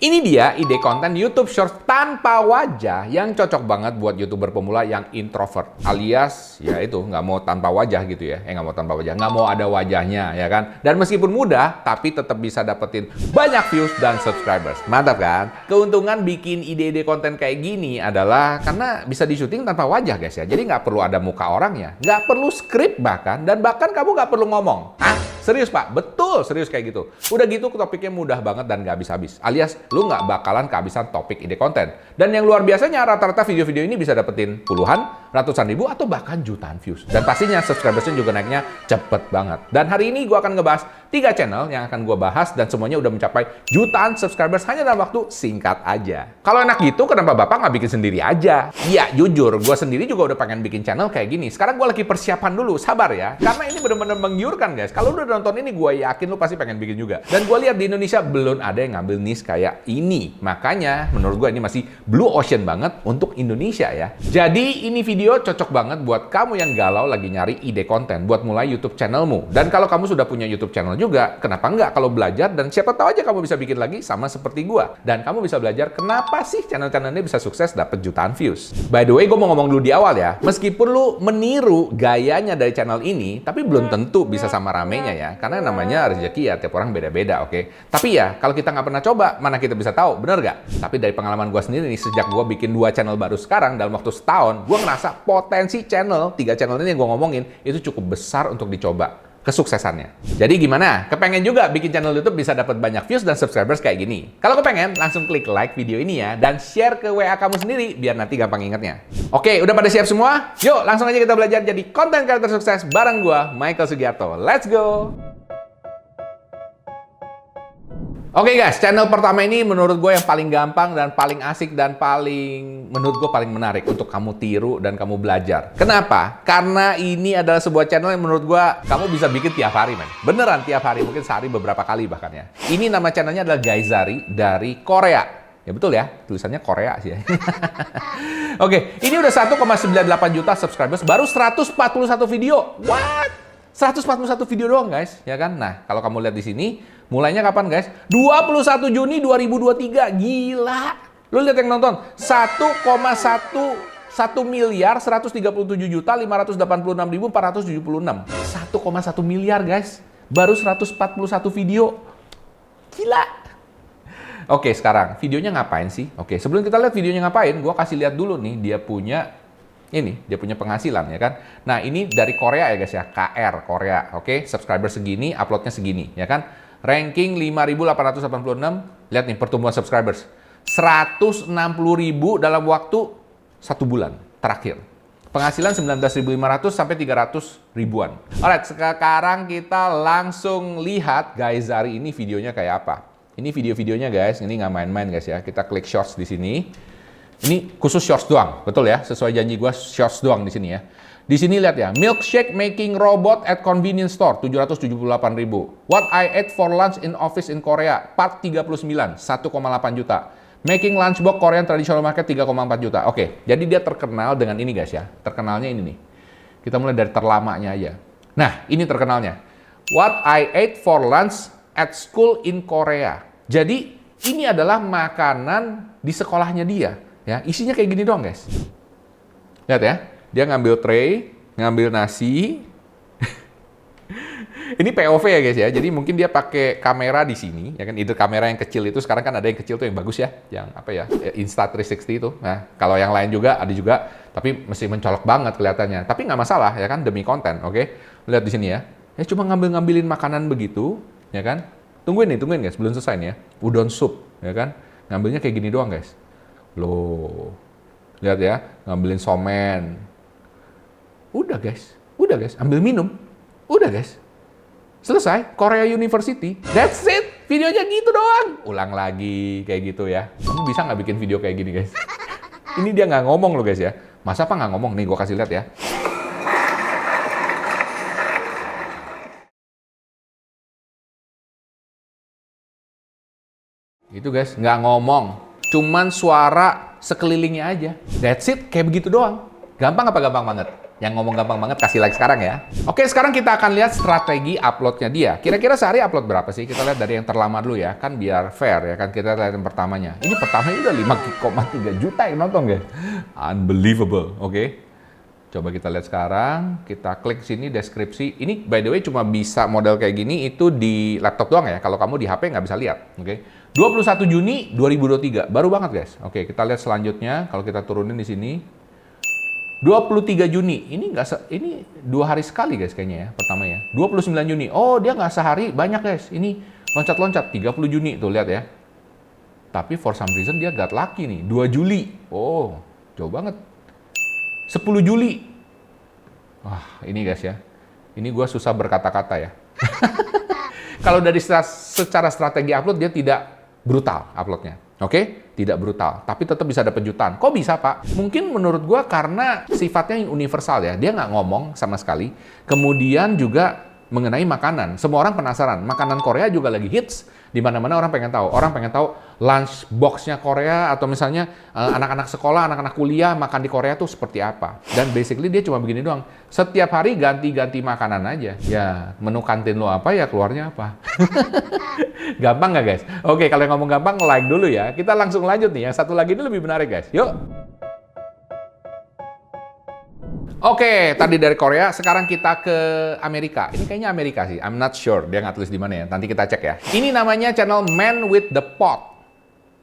Ini dia ide konten YouTube Shorts tanpa wajah yang cocok banget buat YouTuber pemula yang introvert. Alias, ya itu, nggak mau tanpa wajah gitu ya. Nggak mau tanpa wajah, nggak mau ada wajahnya, ya kan? Dan meskipun mudah, tapi tetap bisa dapetin banyak views dan subscribers. Mantap kan? Keuntungan bikin ide-ide konten kayak gini adalah karena bisa di-syuting tanpa wajah, guys ya. Jadi nggak perlu ada muka orangnya, nggak perlu skrip bahkan, dan bahkan kamu nggak perlu ngomong. Serius Pak? Betul, serius kayak gitu. Udah gitu topiknya mudah banget dan nggak habis-habis. Alias, lu nggak bakalan kehabisan topik ide konten. Dan yang luar biasanya, rata-rata video-video ini bisa dapetin puluhan, ratusan ribu, atau bahkan jutaan views. Dan pastinya subscribersnya juga naiknya cepet banget. Dan hari ini gue akan ngebahas 3 channel yang akan gue bahas dan semuanya udah mencapai jutaan subscribers hanya dalam waktu singkat aja. Kalau enak gitu, kenapa Bapak nggak bikin sendiri aja? Iya, jujur, gue sendiri juga udah pengen bikin channel kayak gini. Sekarang gue lagi persiapan dulu, sabar ya. Karena ini bener-bener menggiurkan, guys. Kalau udah nonton ini, gue yakin lu pasti pengen bikin juga. Dan gue lihat di Indonesia belum ada yang ngambil niche kayak ini. Makanya menurut gue ini masih blue ocean banget untuk Indonesia ya. Jadi ini video cocok banget buat kamu yang galau lagi nyari ide konten buat mulai YouTube channelmu. Dan kalau kamu sudah punya YouTube channel juga, kenapa enggak kalau belajar dan siapa tahu aja kamu bisa bikin lagi sama seperti gue. Dan kamu bisa belajar kenapa sih channel-channel ini bisa sukses dapat jutaan views. By the way, gue mau ngomong dulu di awal ya. Meskipun lu meniru gayanya dari channel ini, tapi belum tentu bisa sama ramenya ya. Karena namanya rezeki ya, tiap orang beda-beda, oke? Tapi ya, kalau kita nggak pernah coba, mana kita bisa tahu, bener nggak? Tapi dari pengalaman gue sendiri nih, sejak gue bikin 2 channel baru sekarang, dalam waktu setahun, gue ngerasa potensi channel, 3 channel ini yang gue ngomongin, itu cukup besar untuk dicoba kesuksesannya. Jadi gimana? Kepengen juga bikin channel YouTube bisa dapat banyak views dan subscribers kayak gini? Kalau kepengen, langsung klik like video ini ya, dan share ke WA kamu sendiri, biar nanti gampang ingetnya. Oke, udah pada siap semua? Yuk, langsung aja kita belajar jadi konten kreator sukses bareng gue, Michael Sugiarto. Let's go! Oke guys, channel pertama ini menurut gue yang paling gampang dan paling asik dan menurut gue paling menarik untuk kamu tiru dan kamu belajar. Kenapa? Karena ini adalah sebuah channel yang menurut gue kamu bisa bikin tiap hari, men. Beneran tiap hari, mungkin sehari beberapa kali bahkan ya. Ini nama channelnya adalah Gaizari dari Korea. Ya betul ya, tulisannya Korea sih ya. Oke, ini udah 1,98 juta subscribers, baru 141 video. What? 141 video doang guys, ya kan? Nah, kalau kamu lihat di sini, mulainya kapan guys? 21 Juni 2023, gila! Lu lihat yang nonton, 1,1 miliar 137 juta 586.476. 1,1 miliar guys, baru 141 video. Gila! Oke, sekarang videonya ngapain sih? Oke, sebelum kita lihat videonya ngapain, gua kasih lihat dulu nih, dia punya penghasilan ya kan. Nah, ini dari Korea ya guys ya, KR Korea. Oke, subscriber segini, uploadnya segini ya kan. Ranking 5.886. Lihat nih pertumbuhan subscribers. 160.000 dalam waktu 1 bulan terakhir. Penghasilan 19.500 sampai 300 ribuan. Alright, sekarang kita langsung lihat Gaizari ini videonya kayak apa. Ini video-videonya guys, ini nggak main-main guys ya. Kita klik shorts di sini. Ini khusus shorts doang, betul ya? Sesuai janji gue, shorts doang di sini ya. Di sini lihat ya, milkshake making robot at convenience store 778.000. What I ate for lunch in office in Korea part 39 1,8 juta. Making lunchbox Korean traditional market 3,4 juta. Oke, jadi dia terkenal dengan ini guys ya. Terkenalnya ini nih. Kita mulai dari terlamanya aja. Nah, ini terkenalnya. What I ate for lunch at school in Korea. Jadi ini adalah makanan di sekolahnya dia. Ya, isinya kayak gini doang, guys. Lihat ya, dia ngambil tray, ngambil nasi. Ini POV ya, guys ya. Jadi mungkin dia pakai kamera di sini, ya kan? Either kamera yang kecil itu, sekarang kan ada yang kecil tuh yang bagus ya, yang apa ya, Insta360 itu. Nah, kalau yang lain juga ada juga, tapi mesti mencolok banget kelihatannya. Tapi nggak masalah, ya kan? Demi konten, oke? Lihat di sini ya. Ya cuma ngambilin makanan begitu, ya kan? Tungguin guys, belum selesai nih ya. Udon sup, ya kan? Ngambilnya kayak gini doang, guys. Loh, lihat ya, ngambilin somen. Udah guys, ambil minum. Udah guys, selesai, Korea University. That's it, videonya gitu doang. Ulang lagi, kayak gitu ya. Kamu bisa nggak bikin video kayak gini guys? Ini dia nggak ngomong loh guys ya. Masa apa nggak ngomong? Nih, gue kasih lihat ya. Gitu guys, nggak ngomong. Cuman suara sekelilingnya aja. That's it, kayak begitu doang. Gampang apa gampang banget? Yang ngomong gampang banget, kasih like sekarang ya. Oke, sekarang kita akan lihat strategi uploadnya dia. Kira-kira sehari upload berapa sih? Kita lihat dari yang terlama dulu ya, kan biar fair ya kan. Kita lihat yang pertamanya. Ini pertamanya udah 5,3 juta yang nonton guys. Unbelievable, oke. Coba kita lihat sekarang, kita klik sini deskripsi. Ini by the way cuma bisa model kayak gini itu di laptop doang ya. Kalau kamu di HP nggak bisa lihat, oke. 21 Juni 2023, baru banget guys. Oke, kita lihat selanjutnya. Kalau kita turunin di sini. 23 Juni, ini ini 2 hari sekali guys kayaknya ya, pertama ya. 29 Juni, oh dia nggak sehari, banyak guys. Ini loncat-loncat, 30 Juni, tuh lihat ya. Tapi for some reason dia got lucky nih, 2 Juli. Oh, jauh banget. 10 Juli. Wah, ini guys ya. Ini gue susah berkata-kata ya. Kalau dari secara strategi upload, dia tidak brutal uploadnya. Oke? Tidak brutal, tapi tetap bisa dapat jutaan. Kok bisa, Pak? Mungkin menurut gua karena sifatnya universal ya. Dia nggak ngomong sama sekali. Kemudian juga mengenai makanan. Semua orang penasaran. Makanan Korea juga lagi hits. Di mana-mana orang pengen tahu. Orang pengen tahu lunch box-nya Korea atau misalnya anak-anak sekolah, anak-anak kuliah makan di Korea tuh seperti apa. Dan basically dia cuma begini doang. Setiap hari ganti-ganti makanan aja. Ya, menu kantin lo apa ya keluarnya apa. Gampang nggak guys? Oke, kalau yang ngomong gampang like dulu ya. Kita langsung lanjut nih. Yang satu lagi ini lebih menarik guys. Yuk. Oke, tadi dari Korea, sekarang kita ke Amerika. Ini kayaknya Amerika sih, I'm not sure. Dia nggak tulis di mana ya, nanti kita cek ya. Ini namanya channel Man with the Pot.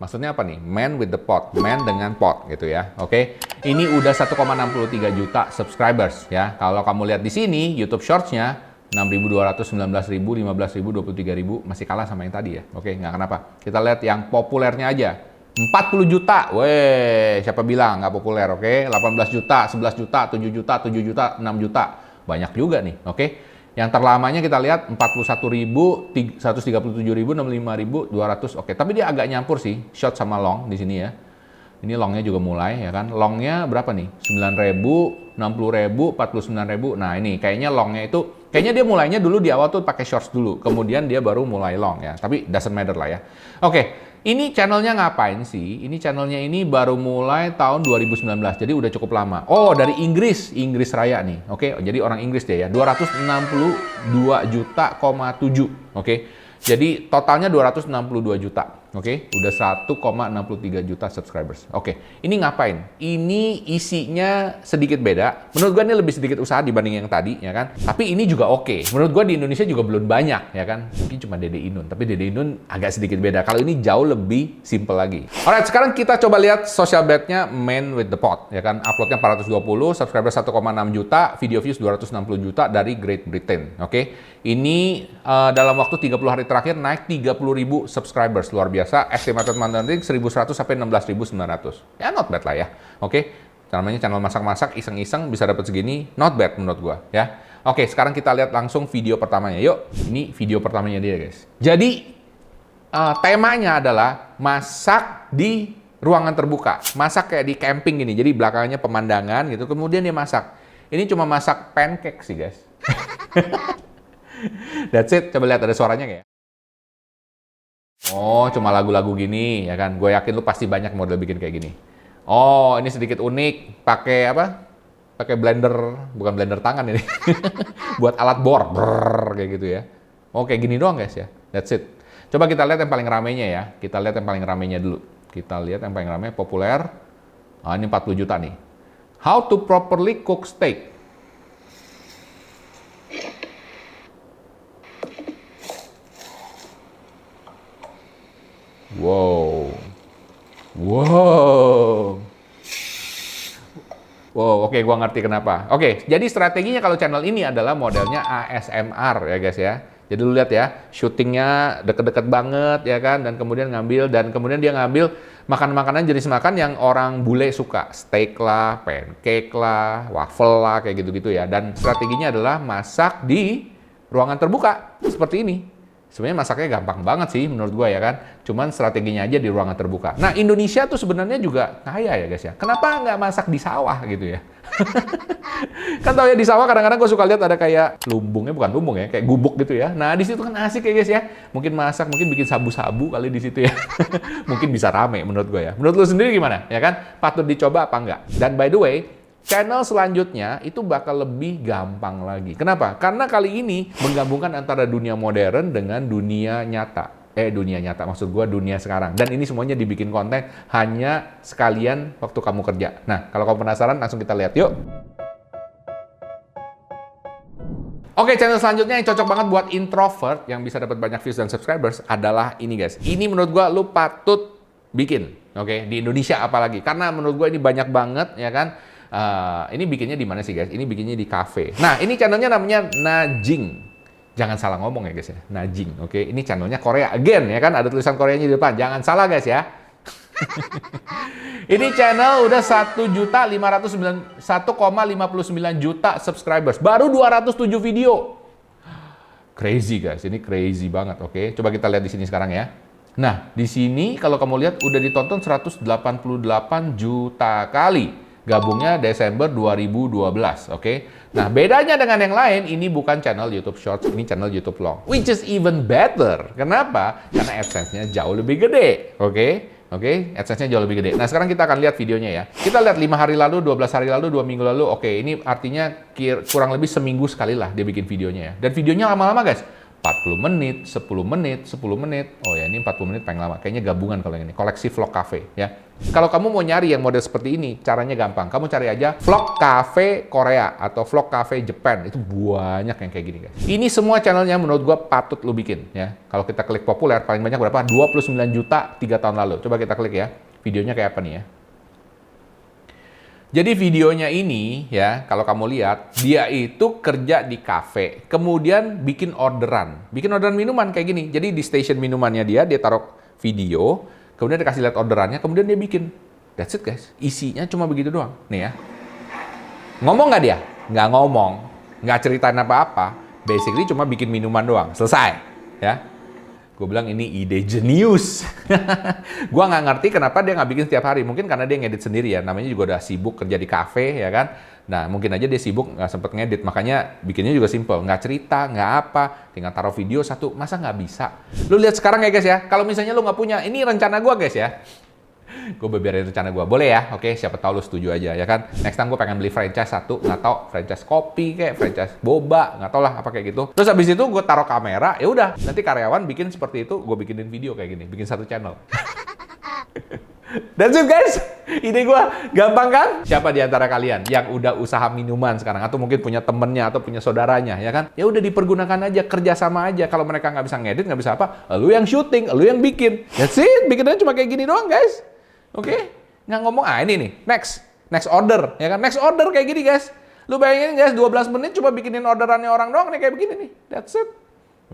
Maksudnya apa nih? Man with the Pot, man dengan pot gitu ya. Oke, ini udah 1,63 juta subscribers ya. Kalau kamu lihat di sini, YouTube Shorts-nya 6.200, 19.000, 15.000, 23.000, masih kalah sama yang tadi ya. Oke, nggak kenapa. Kita lihat yang populernya aja. 40 juta, weh, siapa bilang nggak populer, oke? 18 juta, 11 juta, 7 juta, 7 juta, 6 juta. Banyak juga nih, oke? Yang terlamanya kita lihat 41.000, 137.000, 65.000, 200, oke. Tapi dia agak nyampur sih, short sama long di sini ya. Ini longnya juga mulai ya kan. Longnya berapa nih? 9.000, 60.000, 49.000. Nah ini kayaknya longnya itu, kayaknya dia mulainya dulu di awal tuh pakai shorts dulu. Kemudian dia baru mulai long ya. Tapi doesn't matter lah ya. Oke. Ini channelnya ngapain sih? Ini channelnya ini baru mulai tahun 2019, jadi udah cukup lama. Oh, dari Inggris Raya nih. Oke, jadi orang Inggris dia ya. 262 juta, 7. Oke. Jadi totalnya 262 juta. Oke, udah 1,63 juta subscribers. Oke, ini ngapain? Ini isinya sedikit beda. Menurut gua ini lebih sedikit usaha dibanding yang tadi, ya kan? Tapi ini juga oke. Menurut gua di Indonesia juga belum banyak, ya kan? Mungkin cuma Dede Inun, tapi Dede Inun agak sedikit beda. Kalau ini jauh lebih simple lagi. Alright, sekarang kita coba lihat social bet-nya Man with the Pot, ya kan? Uploadnya 420, subscriber 1,6 juta, video views 260 juta dari Great Britain. Oke, ini dalam waktu 30 hari terakhir naik 30.000 subscribers, luar biasa. Estimated monthly 1.100 sampai 16.900. Ya not bad lah ya. Oke. Namanya channel masak-masak iseng-iseng bisa dapat segini, not bad menurut gua ya. Oke, sekarang kita lihat langsung video pertamanya. Yuk. Ini video pertamanya dia, guys. Jadi temanya adalah masak di ruangan terbuka. Masak kayak di camping gini. Jadi belakangnya pemandangan gitu, kemudian dia masak. Ini cuma masak pancake sih, guys. That's it. Coba lihat ada suaranya nggak ya? Oh, cuma lagu-lagu gini, ya kan? Gue yakin lu pasti banyak model bikin kayak gini. Oh, ini sedikit unik. Pakai apa? Pakai blender, bukan blender tangan ini. Buat alat bor, brrr, kayak gitu ya. Oh, kayak gini doang guys ya. That's it. Coba kita lihat yang paling ramenya ya. Kita lihat yang paling ramenya dulu. Kita lihat yang paling rame, populer. Ah, ini 40 juta nih. How to properly cook steak. Wow. Wow. Wow, oke, gua ngerti kenapa. Oke, jadi strateginya kalau channel ini adalah modelnya ASMR ya guys ya. Jadi lu lihat ya, syutingnya deket-deket banget ya kan, dan kemudian kemudian dia ngambil makan-makanan jenis makan yang orang bule suka. Steak lah, pancake lah, waffle lah, kayak gitu-gitu ya. Dan strateginya adalah masak di ruangan terbuka, seperti ini. Sebenarnya masaknya gampang banget sih menurut gua ya kan. Cuman strateginya aja di ruangan terbuka. Nah, Indonesia tuh sebenarnya juga kaya ya guys ya. Kenapa nggak masak di sawah gitu ya? Kan tau ya di sawah kadang-kadang gua suka lihat ada kayak lumbungnya, bukan lumbung ya, kayak gubuk gitu ya. Nah, di situ kan asik ya guys ya. Mungkin masak, mungkin bikin sabu-sabu kali di situ ya. Mungkin bisa rame menurut gua ya. Menurut lu sendiri gimana? Ya kan? Patut dicoba apa enggak? Dan by the way, Channel selanjutnya itu bakal lebih gampang lagi. Kenapa? Karena kali ini menggabungkan antara dunia modern dengan dunia nyata. Dunia nyata, maksud gua dunia sekarang. Dan ini semuanya dibikin konten hanya sekalian waktu kamu kerja. Nah, kalau kamu penasaran, langsung kita lihat yuk. Oke, channel selanjutnya yang cocok banget buat introvert yang bisa dapat banyak views dan subscribers adalah ini guys. Ini menurut gua lu patut bikin, oke, di Indonesia apalagi. Karena menurut gua ini banyak banget, ya kan. Ini bikinnya di mana sih guys? Ini bikinnya di cafe. Nah, ini channelnya namanya Najing. Jangan salah ngomong ya guys ya, Najing, oke. Ini channelnya Korea, again ya kan, ada tulisan Koreanya di depan. Jangan salah guys ya. Ini channel udah 1,59 juta subscribers. Baru 207 video. Crazy guys, ini crazy banget, oke. Coba kita lihat di sini sekarang ya. Nah, di sini kalau kamu lihat udah ditonton 188 juta kali. Gabungnya Desember 2012, oke? Nah, bedanya dengan yang lain, ini bukan channel YouTube Shorts, ini channel YouTube Long. Which is even better. Kenapa? Karena AdSense-nya jauh lebih gede, oke? Oke, AdSense-nya jauh lebih gede. Nah, sekarang kita akan lihat videonya ya. Kita lihat 5 hari lalu, 12 hari lalu, 2 minggu lalu. Oke, ini artinya kurang lebih seminggu sekali lah dia bikin videonya ya. Dan videonya lama-lama guys. 40 menit, 10 menit, 10 menit. Oh ya, ini 40 menit paling lama. Kayaknya gabungan kalau yang ini. Koleksi vlog cafe ya. Kalau kamu mau nyari yang model seperti ini, caranya gampang. Kamu cari aja vlog cafe Korea atau vlog cafe Japan. Itu banyak yang kayak gini guys. Ini semua channelnya menurut gua patut lu bikin ya. Kalau kita klik populer, paling banyak berapa? 29 juta 3 tahun lalu. Coba kita klik ya. Videonya kayak apa nih ya. Jadi videonya ini ya, kalau kamu lihat, dia itu kerja di cafe, kemudian bikin orderan minuman kayak gini. Jadi di station minumannya dia taruh video, kemudian dikasih lihat orderannya, kemudian dia bikin. That's it guys. Isinya cuma begitu doang. Nih ya. Ngomong nggak dia? Nggak ngomong, nggak ceritain apa-apa. Basically cuma bikin minuman doang. Selesai. Ya. Gue bilang ini ide jenius. Gue nggak ngerti kenapa dia nggak bikin setiap hari. Mungkin karena dia ngedit sendiri ya. Namanya juga udah sibuk kerja di cafe ya kan. Nah mungkin aja dia sibuk nggak sempet ngedit. Makanya bikinnya juga simple. Nggak cerita, nggak apa. Tinggal taruh video satu. Masa nggak bisa? Lu lihat sekarang ya guys ya. Kalau misalnya lu nggak punya. Ini rencana gue guys ya. Gue beberin rencana gue. Boleh ya? Oke, siapa tahu lu setuju aja ya kan. Next time gue pengen beli franchise satu. Nggak tahu franchise kopi kayak, franchise boba. Nggak tau lah apa kayak gitu. Terus habis itu gue taruh kamera. Ya udah, nanti karyawan bikin seperti itu. Gue bikinin video kayak gini. Bikin satu channel. That's it guys. Ide gue gampang kan? Siapa di antara kalian yang udah usaha minuman sekarang? Atau mungkin punya temennya atau punya saudaranya ya kan? Ya udah dipergunakan aja, kerjasama aja. Kalau mereka nggak bisa ngedit, nggak bisa apa, lu yang syuting, lu yang bikin. That's it. Bikinnya cuma kayak gini doang guys. Oke, nggak ngomong, ini nih, next order, ya kan? Next order kayak gini guys. Lu bayangin guys, 12 menit cuma bikinin orderannya orang doang nih kayak begini nih. That's it.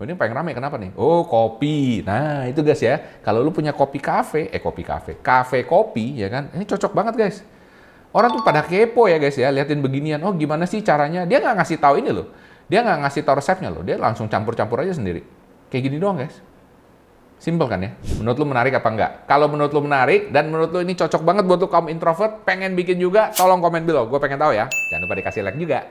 Oh, ini paling rame, kenapa nih? Oh, kopi. Nah, itu guys ya. Kalau lu punya cafe kopi, ya kan? Ini cocok banget guys. Orang tuh pada kepo ya guys ya, liatin beginian. Oh, gimana sih caranya? Dia nggak ngasih tahu ini loh. Dia nggak ngasih tahu resepnya loh. Dia langsung campur-campur aja sendiri. Kayak gini doang guys. Simpel kan ya? Menurut lu menarik apa enggak? Kalau menurut lu menarik dan menurut lu ini cocok banget buat lu kaum introvert, pengen bikin juga, tolong komen below. Gue pengen tahu ya. Jangan lupa dikasih like juga.